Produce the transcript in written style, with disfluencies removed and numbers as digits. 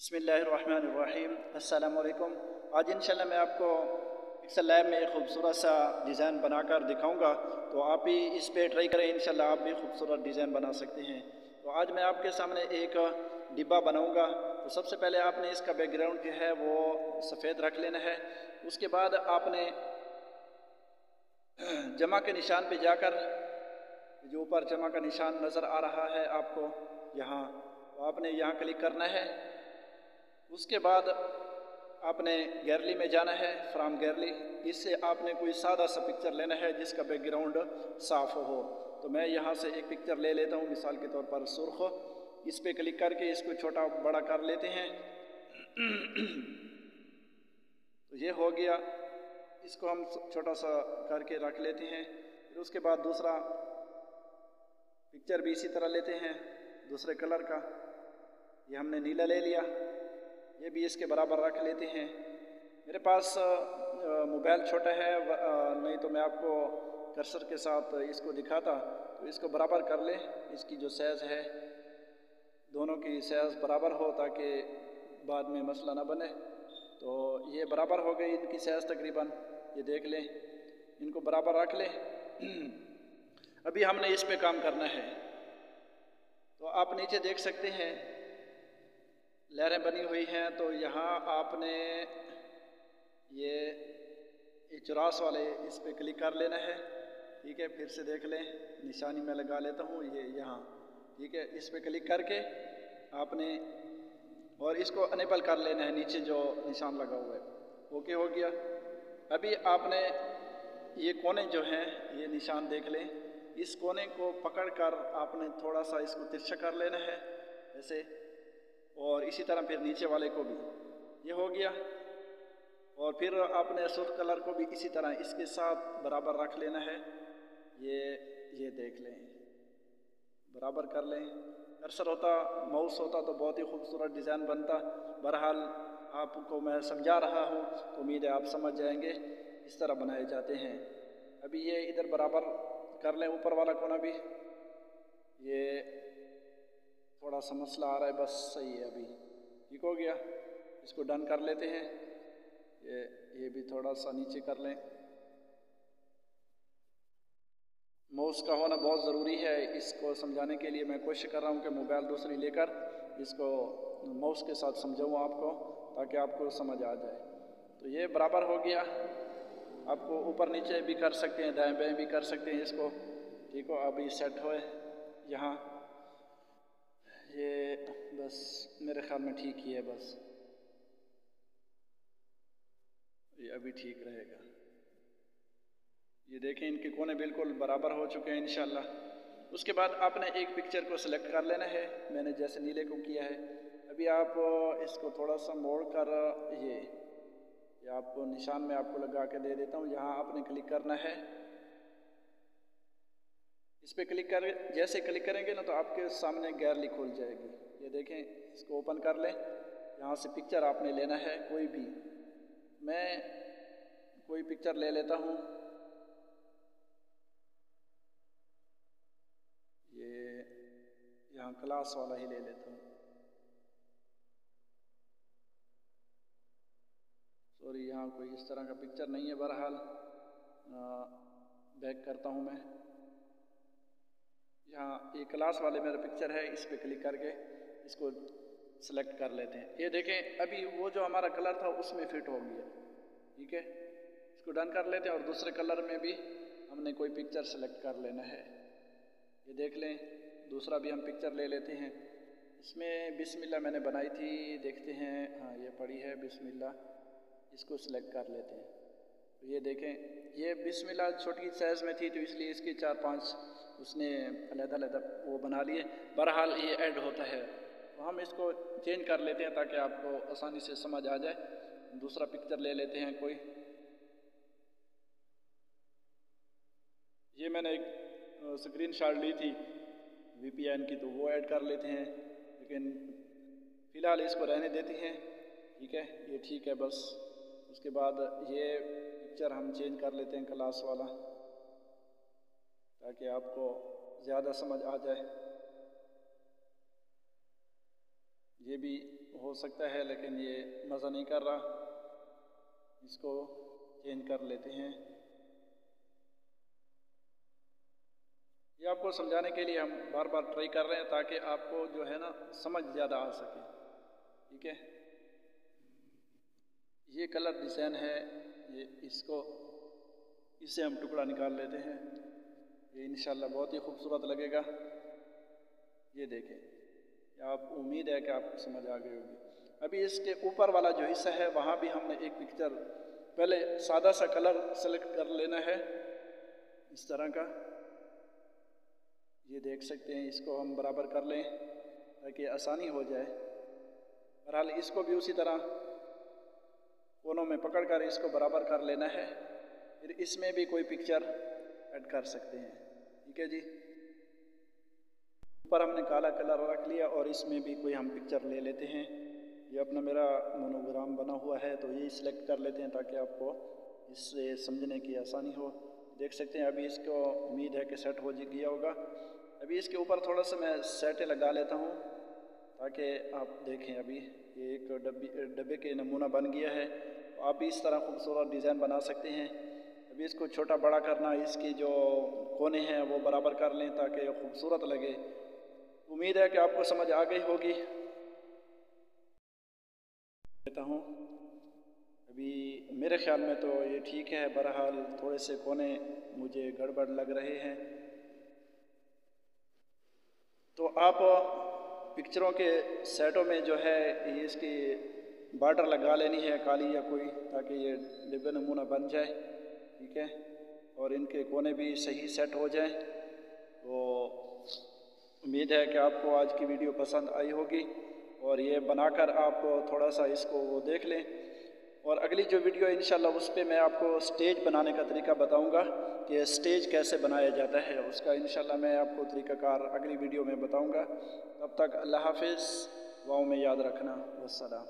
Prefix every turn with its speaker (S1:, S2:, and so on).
S1: बिस्मिल्लाहिर्रहमानिर्रहीम। अस्सलाम वालेकुम। आज इंशाल्लाह मैं आपको एक्सेल लैब में एक खूबसूरत सा डिज़ाइन बनाकर दिखाऊंगा, तो आप भी इस पे ट्राई करें, इंशाल्लाह आप भी खूबसूरत डिज़ाइन बना सकते हैं। तो आज मैं आपके सामने एक डिब्बा बनाऊंगा। तो सबसे पहले आपने इसका बैकग्राउंड जो है वो सफ़ेद रख लेना है। उसके बाद आपने जमा के निशान पे जाकर, जो ऊपर जमा का निशान नज़र आ रहा है आपको यहाँ, तो आपने यहाँ क्लिक करना है। उसके बाद आपने गैलरी में जाना है, फ्रॉम गैलरी। इससे आपने कोई सादा सा पिक्चर लेना है जिसका बैकग्राउंड साफ़ हो। तो मैं यहाँ से एक पिक्चर ले लेता हूँ, मिसाल के तौर पर सुर्ख। इस पे क्लिक करके इसको छोटा बड़ा कर लेते हैं। तो ये हो गया, इसको हम छोटा सा करके रख लेते हैं। फिर उसके बाद दूसरा पिक्चर भी इसी तरह लेते हैं, दूसरे कलर का। ये हमने नीला ले लिया, ये भी इसके बराबर रख लेते हैं। मेरे पास मोबाइल छोटा है, नहीं तो मैं आपको कर्सर के साथ इसको दिखाता। तो इसको बराबर कर लें, इसकी जो साइज़ है दोनों की साइज़ बराबर हो ताकि बाद में मसला ना बने। तो ये बराबर हो गई इनकी साइज़ तकरीबन, ये देख लें, इनको बराबर रख लें। अभी हमने इस पे काम करना है। तो आप नीचे देख सकते हैं लहरें बनी हुई हैं। तो यहाँ आपने ये चौरास वाले इस पे क्लिक कर लेना है। ठीक है, फिर से देख लें, निशानी में लगा लेता हूँ ये यहाँ। ठीक है, इस पे क्लिक करके आपने और इसको अनेबल कर लेना है, नीचे जो निशान लगा हुआ है। ओके हो गया। अभी आपने ये कोने जो हैं ये निशान देख लें, इस कोने को पकड़ कर आपने थोड़ा सा इसको तिरछा कर लेना है ऐसे, और इसी तरह फिर नीचे वाले को भी। ये हो गया। और फिर आपने सुर्ख कलर को भी इसी तरह इसके साथ बराबर रख लेना है। ये देख लें, बराबर कर लें। कर्सर होता, माउस होता तो बहुत ही खूबसूरत डिज़ाइन बनता। बहरहाल आपको मैं समझा रहा हूँ, तो उम्मीद है आप समझ जाएंगे इस तरह बनाए जाते हैं। अभी ये इधर बराबर कर लें, ऊपर वाला कोना भी। ये थोड़ा सा मसला आ रहा है, बस सही है, अभी ठीक हो गया। इसको डन कर लेते हैं। ये भी थोड़ा सा नीचे कर लें। माउस का होना बहुत ज़रूरी है, इसको समझाने के लिए मैं कोशिश कर रहा हूँ कि मोबाइल दूसरी लेकर इसको माउस के साथ समझाऊँ आपको, ताकि आपको समझ आ जाए। तो ये बराबर हो गया। आपको ऊपर नीचे भी कर सकते हैं, दाएं बाएं भी कर सकते हैं इसको। ठीक हो, अभी सेट होए यहाँ। ये बस मेरे ख्याल में ठीक ही है, बस ये अभी ठीक रहेगा। ये देखें, इनके कोने बिल्कुल बराबर हो चुके हैं इंशाल्लाह। उसके बाद आपने एक पिक्चर को सिलेक्ट कर लेना है, मैंने जैसे नीले को किया है। अभी आप इसको थोड़ा सा मोड़ कर ये आपको निशान में आपको लगा के दे देता हूँ। यहाँ आपने क्लिक करना है, इस पर क्लिक कर, जैसे क्लिक करेंगे ना तो आपके सामने गैलरी खुल जाएगी। ये देखें, इसको ओपन कर लें। यहाँ से पिक्चर आपने लेना है कोई भी। मैं कोई पिक्चर ले लेता हूँ, ये यहाँ क्लास वाला ही ले लेता हूँ। सॉरी, यहाँ कोई इस तरह का पिक्चर नहीं है। बहरहाल बैक करता हूँ मैं। यहाँ ये क्लास वाले मेरा पिक्चर है, इस पर क्लिक करके इसको सेलेक्ट कर लेते हैं। ये देखें, अभी वो जो हमारा कलर था उसमें फिट हो गया। ठीक है, इसको डन कर लेते हैं। और दूसरे कलर में भी हमने कोई पिक्चर सेलेक्ट कर लेना है। ये देख लें, दूसरा भी हम पिक्चर ले लेते हैं। इसमें बिस्मिल्लाह मैंने बनाई थी, देखते हैं। हाँ, ये पड़ी है बिस्मिल्लाह, इसको सिलेक्ट कर लेते हैं। तो ये देखें, ये बिस्मिल्लाह छोटी साइज़ में थी तो इसलिए इसके 4-5 उसने अलग-अलग वो बना लिए। बहरहाल ये ऐड होता है, तो हम इसको चेंज कर लेते हैं ताकि आपको आसानी से समझ आ जाए। दूसरा पिक्चर ले लेते हैं कोई। ये मैंने एक स्क्रीन शॉट ली थी VPN की, तो वो ऐड कर लेते हैं, लेकिन फ़िलहाल इसको रहने देते हैं। ठीक है, ये ठीक है बस। उसके बाद ये पिक्चर हम चेंज कर लेते हैं, क्लास वाला, ताकि आपको ज़्यादा समझ आ जाए। یہ بھی ہو سکتا ہے لیکن یہ مزہ نہیں کر رہا، اس کو چینج کر لیتے ہیں۔ یہ آپ کو سمجھانے کے لیے ہم بار بار ٹرائی کر رہے ہیں تاکہ آپ کو جو ہے نا سمجھ زیادہ آ سکے، ٹھیک ہے۔ یہ کلر ڈیزائن ہے، یہ اس سے ہم ٹکڑا نکال لیتے ہیں، یہ انشاءاللہ بہت ہی خوبصورت لگے گا۔ یہ دیکھیں، آپ امید ہے کہ آپ کو سمجھ آ گئی ہوگی۔ ابھی اس کے اوپر والا جو حصہ ہے وہاں بھی ہم نے ایک پکچر، پہلے سادہ سا کلر سلیکٹ کر لینا ہے اس طرح کا، یہ دیکھ سکتے ہیں، اس کو ہم برابر کر لیں تاکہ آسانی ہو جائے۔ بہرحال اس کو بھی اسی طرح کونوں میں پکڑ کر اس کو برابر کر لینا ہے، پھر اس میں بھی کوئی پکچر ایڈ کر سکتے ہیں، ٹھیک ہے جی۔ اوپر ہم نے کالا کلر رکھ لیا اور اس میں بھی کوئی ہم پکچر لے لیتے ہیں۔ یہ اپنا میرا مونوگرام بنا ہوا ہے تو یہ سلیکٹ کر لیتے ہیں تاکہ آپ کو اس سے سمجھنے کی آسانی ہو۔ دیکھ سکتے ہیں ابھی اس کو امید ہے کہ سیٹ ہو گیا ہوگا۔ ابھی اس کے اوپر تھوڑا سا میں سیٹیں لگا لیتا ہوں تاکہ آپ دیکھیں۔ ابھی یہ ایک ڈبے کے نمونہ بن گیا ہے، تو آپ بھی اس طرح خوبصورت ڈیزائن بنا سکتے ہیں۔ ابھی اس کو چھوٹا بڑا کرنا، اس کی جو کونے ہیں وہ برابر کر لیں تاکہ خوبصورت لگے۔ امید ہے کہ آپ کو سمجھ آ گئی ہوگی۔ کہتا ہوں ابھی میرے خیال میں تو یہ ٹھیک ہے، بہرحال تھوڑے سے کونے مجھے گڑبڑ لگ رہے ہیں، تو آپ پکچروں کے سیٹوں میں جو ہے یہ اس کی بارڈر لگا لینی ہے کالی یا کوئی، تاکہ یہ ڈبے نمونہ بن جائے، ٹھیک ہے، اور ان کے کونے بھی صحیح سیٹ ہو جائیں۔ تو امید ہے کہ آپ کو آج کی ویڈیو پسند آئی ہوگی اور یہ بنا کر آپ تھوڑا سا اس کو وہ دیکھ لیں، اور اگلی جو ویڈیو انشاءاللہ اس پہ میں آپ کو سٹیج بنانے کا طریقہ بتاؤں گا کہ سٹیج کیسے بنایا جاتا ہے، اس کا انشاءاللہ میں آپ کو طریقہ کار اگلی ویڈیو میں بتاؤں گا۔ تب تک اللہ حافظ، دعاؤں میں یاد رکھنا، والسلام۔